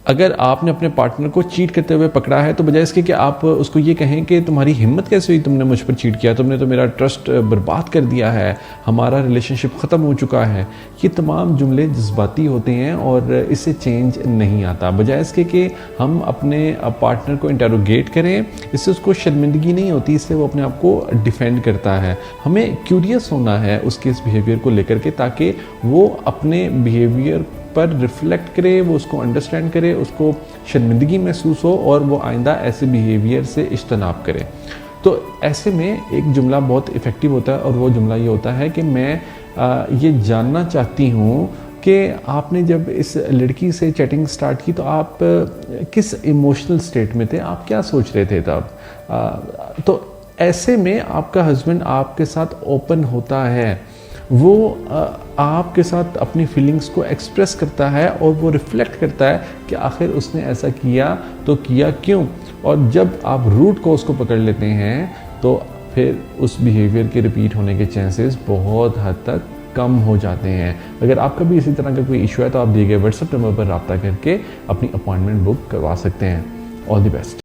अगर आपने अपने पार्टनर को चीट करते हुए पकड़ा है तो बजाय इसके कि आप उसको ये कहें कि तुम्हारी हिम्मत कैसे हुई, तुमने मुझ पर चीट किया, तुमने तो मेरा ट्रस्ट बर्बाद कर दिया है, हमारा रिलेशनशिप ख़त्म हो चुका है, ये तमाम जुमले जज्बाती होते हैं और इससे चेंज नहीं आता। बजाय इसके कि हम अपने पार्टनर को इंटेरोगेट करें, इससे उसको शर्मिंदगी नहीं होती, इससे वो अपने आप को डिफेंड करता है। हमें क्यूरियस होना है उसके इस बिहेवियर को लेकर के, ताकि वो अपने बिहेवियर पर रिफ्लेक्ट करे, वो उसको अंडरस्टैंड करे, उसको शर्मिंदगी महसूस हो और वो आइंदा ऐसे बिहेवियर से इज्तनाब करे। तो ऐसे में एक जुमला बहुत इफ़ेक्टिव होता है और वो जुमला ये होता है कि मैं ये जानना चाहती हूँ कि आपने जब इस लड़की से चैटिंग स्टार्ट की तो आप किस इमोशनल स्टेट में थे, आप क्या सोच रहे थे तब। तो ऐसे में आपका हस्बैंड आपके साथ ओपन होता है, वो आपके साथ अपनी फीलिंग्स को एक्सप्रेस करता है और वो रिफ्लेक्ट करता है कि आखिर उसने ऐसा किया तो किया क्यों। और जब आप रूट कॉज को पकड़ लेते हैं तो फिर उस बिहेवियर के रिपीट होने के चांसेस बहुत हद तक कम हो जाते हैं। अगर आपका भी इसी तरह का कोई इशू है तो आप दिए गए व्हाट्सएप नंबर पर रब्ता करके अपनी अपॉइंटमेंट बुक करवा सकते हैं। All the best.